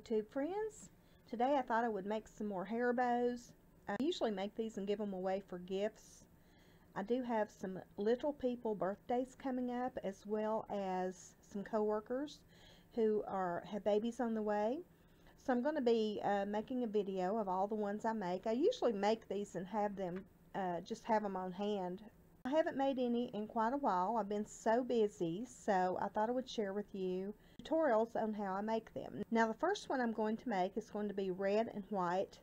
YouTube friends. Today I thought I would make some more hair bows. I usually make these and give them away for gifts. I do have some little people birthdays coming up, as well as some co-workers who have babies on the way. So I'm going to be making a video of all the ones I make. I usually make these and have them just have them on hand. I haven't made any in quite a while. I've been so busy, so I thought I would share with you tutorials on how I make them. Now the first one I'm going to make is going to be red and white.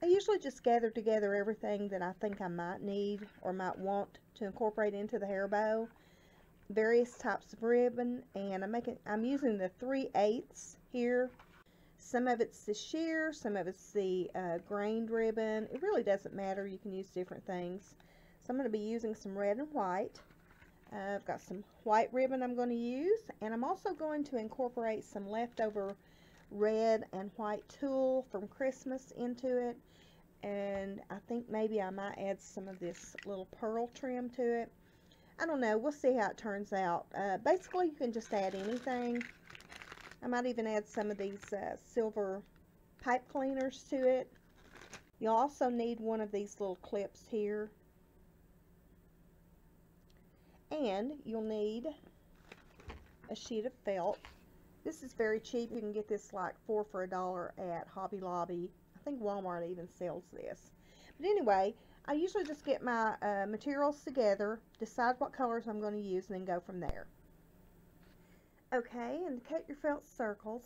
I usually just gather together everything that I think I might need or might want to incorporate into the hair bow. Various types of ribbon, and I'm using the 3/8 here. Some of it's the sheer, some of it's the grained ribbon. It really doesn't matter. You can use different things. So I'm going to be using some red and white. I've got some white ribbon I'm going to use, and I'm also going to incorporate some leftover red and white tulle from Christmas into it. And I think maybe I might add some of this little pearl trim to it. I don't know. We'll see how it turns out. Basically, you can just add anything. I might even add some of these silver pipe cleaners to it. You'll also need one of these little clips here. And you'll need a sheet of felt. This is very cheap. You can get this like 4 for $1 at Hobby Lobby. I think Walmart even sells this. But anyway, I usually just get my materials together, decide what colors I'm going to use, and then go from there. Okay, and to cut your felt circles,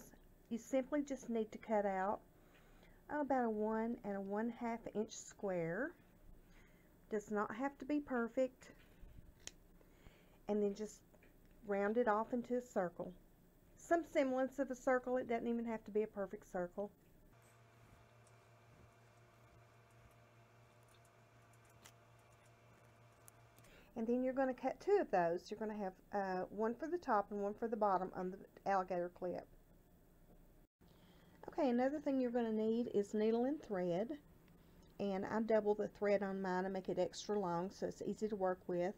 you simply just need to cut out about a 1 1/2 inch square. Does not have to be perfect. And then just round it off into a circle. Some semblance of a circle. It doesn't even have to be a perfect circle. And then you're going to cut 2 of those. You're going to have one for the top and one for the bottom on the alligator clip. Okay, another thing you're going to need is needle and thread. And I double the thread on mine to make it extra long so it's easy to work with.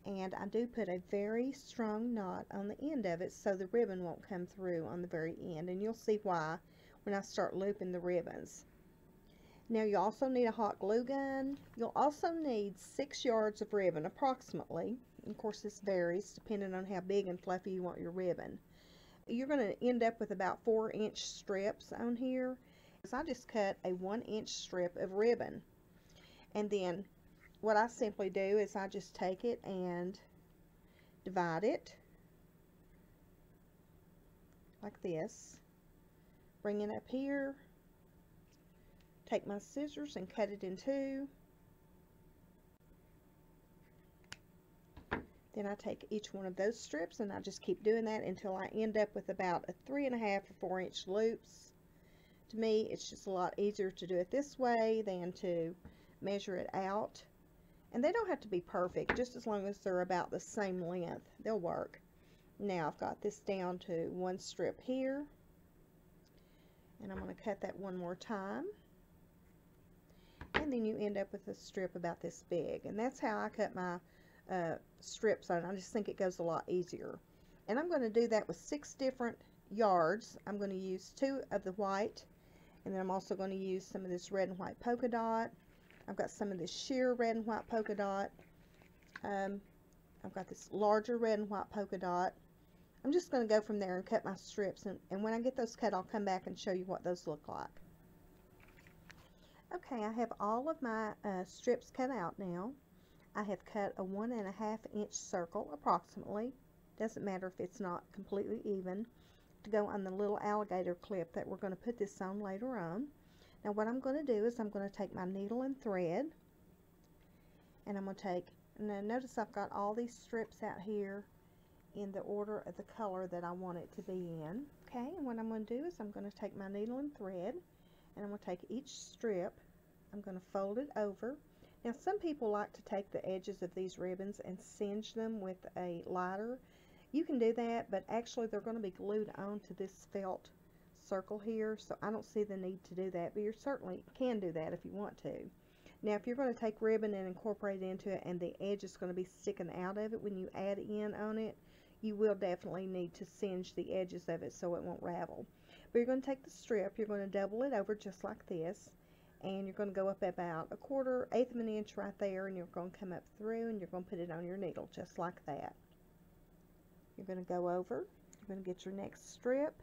And I do put a very strong knot on the end of it so the ribbon won't come through on the very end. And you'll see why when I start looping the ribbons. Now you also need a hot glue gun. You'll also need 6 yards of ribbon approximately. Of course this varies depending on how big and fluffy you want your ribbon. You're going to end up with about 4-inch strips on here. So I just cut a 1-inch strip of ribbon. And then what I simply do is I just take it and divide it like this. Bring it up here. Take my scissors and cut it in 2. Then I take each one of those strips and I just keep doing that until I end up with about a 3.5 or 4-inch loops. To me, it's just a lot easier to do it this way than to measure it out. And they don't have to be perfect, just as long as they're about the same length, they'll work. Now I've got this down to 1 strip here. And I'm going to cut that one more time. And then you end up with a strip about this big. And that's how I cut my strips on. I just think it goes a lot easier. And I'm going to do that with 6 different yards. I'm going to use 2 of the white. And then I'm also going to use some of this red and white polka dot. I've got some of this sheer red and white polka dot. I've got this larger red and white polka dot. I'm just going to go from there and cut my strips. And when I get those cut, I'll come back and show you what those look like. Okay, I have all of my strips cut out now. I have cut a 1 1/2 inch circle approximately. Doesn't matter if it's not completely even, to go on the little alligator clip that we're going to put this on later on. Now what I'm going to do is I'm going to take my needle and thread, and I'm going to take, now notice I've got all these strips out here in the order of the color that I want it to be in. Okay, and what I'm going to do is I'm going to take my needle and thread, and I'm going to take each strip, I'm going to fold it over. Now some people like to take the edges of these ribbons and singe them with a lighter. You can do that, but actually they're going to be glued onto this felt circle here, so I don't see the need to do that, but you certainly can do that if you want to. Now if you're going to take ribbon and incorporate it into it and the edge is going to be sticking out of it when you add in on it, you will definitely need to singe the edges of it so it won't ravel. But you're going to take the strip, you're going to double it over just like this, and you're going to go up about a quarter, eighth of an inch right there, and you're going to come up through and you're going to put it on your needle just like that. You're going to go over, you're going to get your next strip,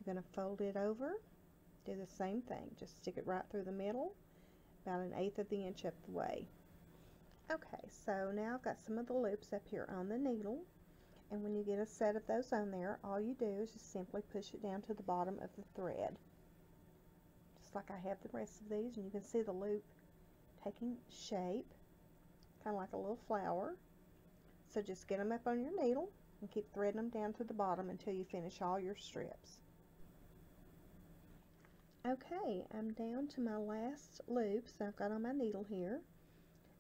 you're going to fold it over, do the same thing, just stick it right through the middle, about an eighth of the inch up the way. Okay, so now I've got some of the loops up here on the needle, and when you get a set of those on there, all you do is just simply push it down to the bottom of the thread, just like I have the rest of these, and you can see the loop taking shape, kind of like a little flower. So just get them up on your needle and keep threading them down to the bottom until you finish all your strips. Okay, I'm down to my last loops I've got on my needle here.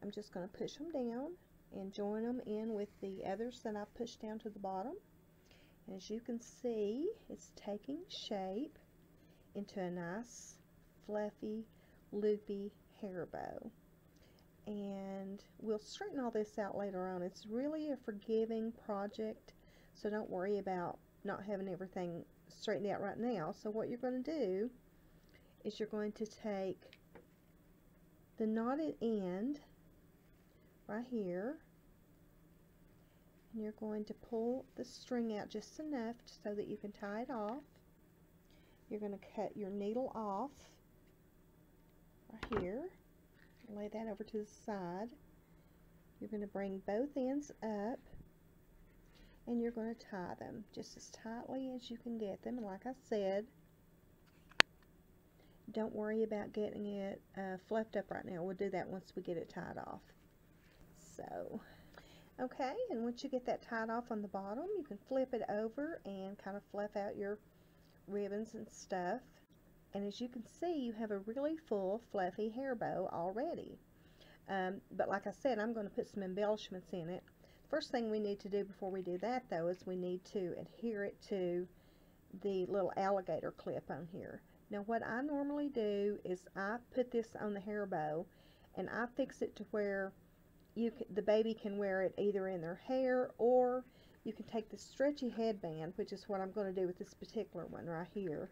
I'm just going to push them down and join them in with the others that I've pushed down to the bottom. And as you can see, it's taking shape into a nice, fluffy, loopy hair bow. And we'll straighten all this out later on. It's really a forgiving project, so don't worry about not having everything straightened out right now. So what you're going to do is you're going to take the knotted end right here, and you're going to pull the string out just enough so that you can tie it off. You're going to cut your needle off right here, lay that over to the side. You're going to bring both ends up, and you're going to tie them just as tightly as you can get them. And like I said, don't worry about getting it fluffed up right now. We'll do that once we get it tied off. So, okay, and once you get that tied off on the bottom, you can flip it over and kind of fluff out your ribbons and stuff. And as you can see, you have a really full, fluffy hair bow already. But like I said, I'm going to put some embellishments in it. First thing we need to do before we do that, though, is we need to adhere it to the little alligator clip on here. Now, what I normally do is I put this on the hair bow, and I fix it to where the baby can wear it either in their hair, or you can take the stretchy headband, which is what I'm going to do with this particular one right here.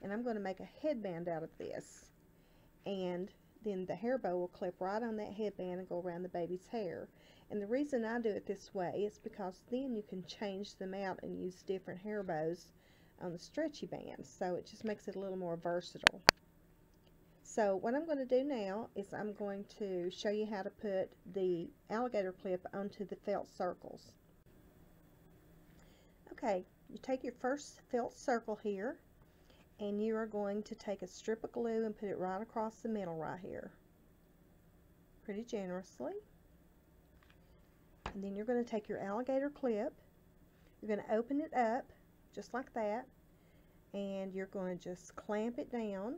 And I'm going to make a headband out of this, and then the hair bow will clip right on that headband and go around the baby's hair. And the reason I do it this way is because then you can change them out and use different hair bows on the stretchy bands, so it just makes it a little more versatile. So what I'm going to do now is I'm going to show you how to put the alligator clip onto the felt circles. Okay, you take your first felt circle here, and you are going to take a strip of glue and put it right across the middle right here, pretty generously. And then you're going to take your alligator clip, you're going to open it up just like that, and you're going to just clamp it down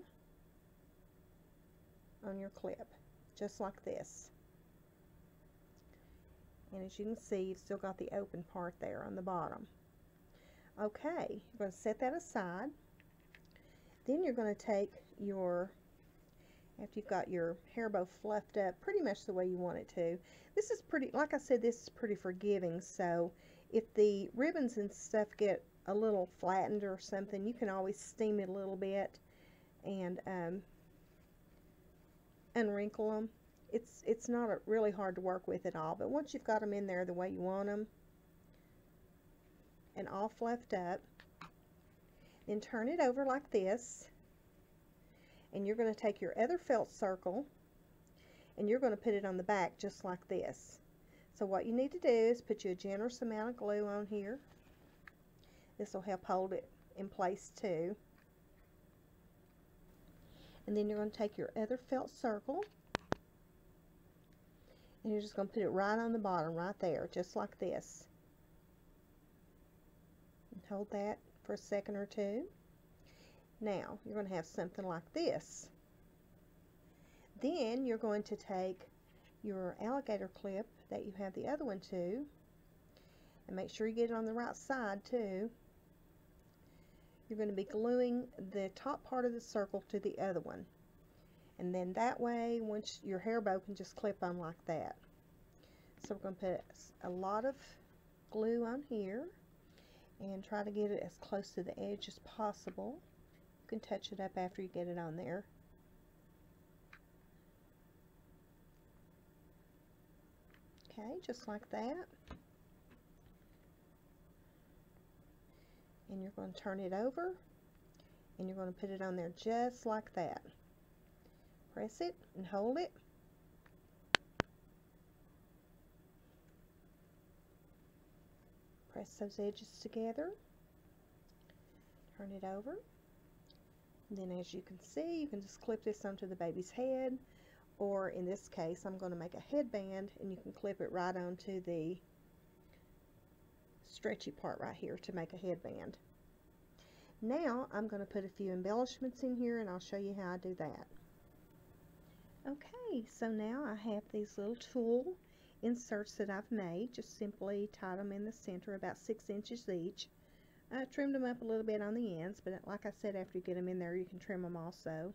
on your clip, just like this. And as you can see, you've still got the open part there on the bottom. Okay, you're going to set that aside. Then you're going to take your, after you've got your hair bow fluffed up pretty much the way you want it to, this is pretty, like I said, this is pretty forgiving, so if the ribbons and stuff get a little flattened or something, you can always steam it a little bit and unwrinkle them. It's not really hard to work with at all, but once you've got them in there the way you want them and all fluffed up, then turn it over like this, and you're going to take your other felt circle and you're going to put it on the back just like this. So what you need to do is put you a generous amount of glue on here. This will help hold it in place too. And then you're going to take your other felt circle and you're just going to put it right on the bottom right there, just like this. And hold that for a second or two. Now you're going to have something like this. Then you're going to take your alligator clip that you have the other one to, and make sure you get it on the right side too. You're going to be gluing the top part of the circle to the other one, and then that way once your hair bow can just clip on like that. So we're going to put a lot of glue on here, and try to get it as close to the edge as possible. You can touch it up after you get it on there. Okay, just like that. And you're going to turn it over, and you're going to put it on there just like that. Press it and hold it. Press those edges together. Turn it over. And then as you can see, you can just clip this onto the baby's head, or in this case, I'm going to make a headband, and you can clip it right onto the stretchy part right here to make a headband. Now I'm going to put a few embellishments in here, and I'll show you how I do that. Okay, so now I have these little tulle inserts that I've made. Just simply tie them in the center about 6 inches each. I trimmed them up a little bit on the ends, but like I said, after you get them in there, you can trim them also.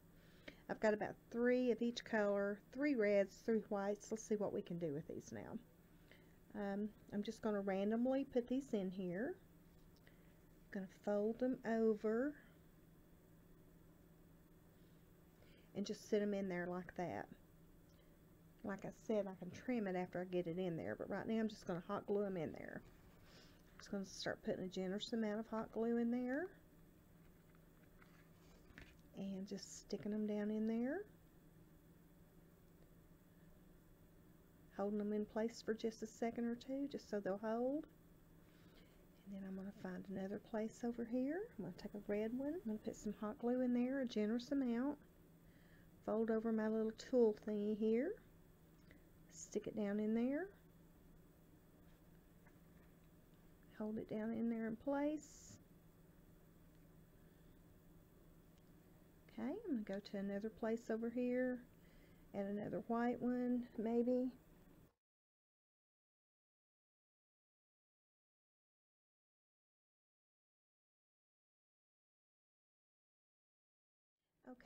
I've got about 3 of each color, 3 reds, 3 whites. Let's see what we can do with these now. I'm just going to randomly put these in here. I'm going to fold them over and just sit them in there like that. Like I said, I can trim it after I get it in there, but right now I'm just going to hot glue them in there. I'm just going to start putting a generous amount of hot glue in there and just sticking them down in there, holding them in place for just a second or two just so they'll hold. And then I'm going to find another place over here. I'm going to take a red one. I'm going to put some hot glue in there, a generous amount. Fold over my little tulle thingy here. Stick it down in there. Hold it down in there in place. Okay, I'm going to go to another place over here. Add another white one, maybe.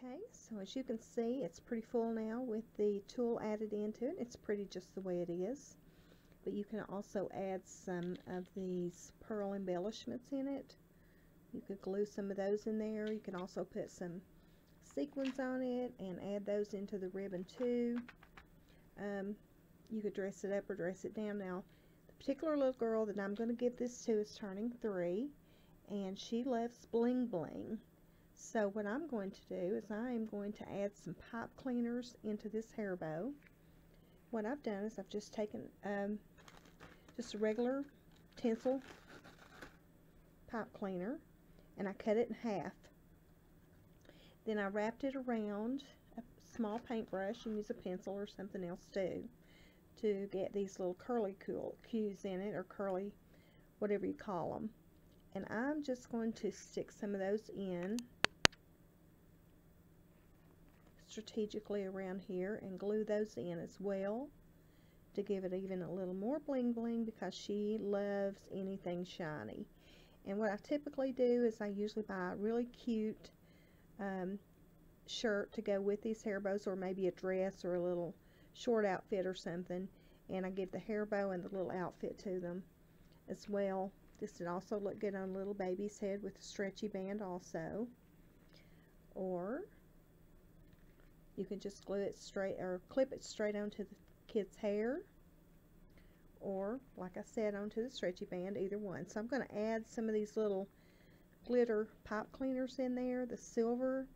Okay, so as you can see, it's pretty full now with the tulle added into it. It's pretty just the way it is. But you can also add some of these pearl embellishments in it. You could glue some of those in there. You can also put some sequins on it and add those into the ribbon too. You could dress it up or dress it down. Now, the particular little girl that I'm going to give this to is turning 3, and she loves bling bling. So what I'm going to do is I am going to add some pipe cleaners into this hair bow. What I've done is I've just taken just a regular tinsel pipe cleaner, and I cut it in half. Then I wrapped it around a small paintbrush, and use a pencil or something else too, to get these little curly cues in it, or curly, whatever you call them. And I'm just going to stick some of those in strategically around here and glue those in as well to give it even a little more bling bling, because she loves anything shiny. And what I typically do is I usually buy a really cute shirt to go with these hair bows, or maybe a dress or a little short outfit or something, and I give the hair bow and the little outfit to them as well. This would also look good on a little baby's head with a stretchy band also. Or you can just glue it straight, or clip it straight onto the kid's hair, or like I said, onto the stretchy band, either one. So I'm going to add some of these little glitter pipe cleaners in there, the silver,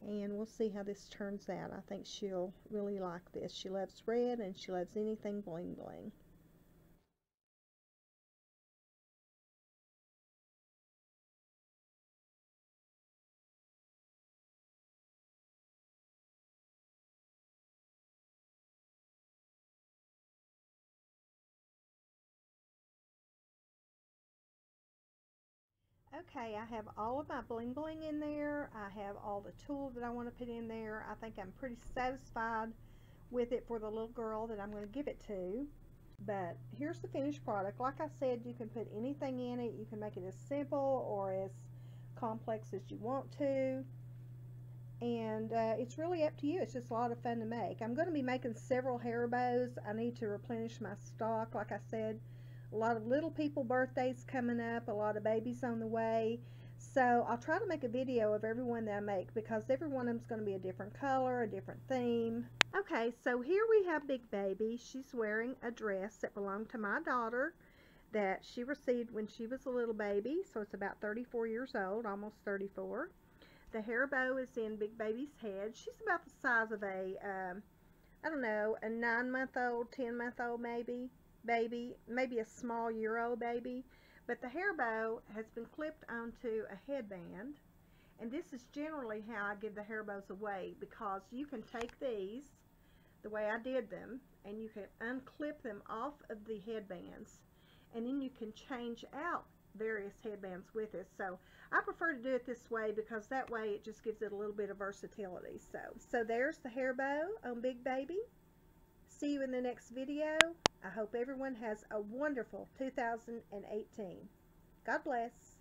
and we'll see how this turns out. I think she'll really like this. She loves red, and she loves anything bling bling. Okay, I have all of my bling bling in there. I have all the tulle that I want to put in there. I think I'm pretty satisfied with it for the little girl that I'm going to give it to. But here's the finished product. Like I said, you can put anything in it. You can make it as simple or as complex as you want to. And it's really up to you. It's just a lot of fun to make. I'm going to be making several hair bows. I need to replenish my stock. Like I said, A lot of little people birthdays coming up, a lot of babies on the way. So I'll try to make a video of every one that I make because every one of them is going to be a different color, a different theme. Okay, so here we have Big Baby. She's wearing a dress that belonged to my daughter that she received when she was a little baby. So it's about 34 years old, almost 34. The hair bow is in Big Baby's head. She's about the size of I don't know, a 9-month-old, 10-month-old maybe, maybe a small year-old baby. But the hair bow has been clipped onto a headband. And this is generally how I give the hair bows away, because you can take these, the way I did them, and you can unclip them off of the headbands. And then you can change out various headbands with it. So I prefer to do it this way because that way it just gives it a little bit of versatility. So there's the hair bow on Big Baby. See you in the next video. I hope everyone has a wonderful 2018. God bless.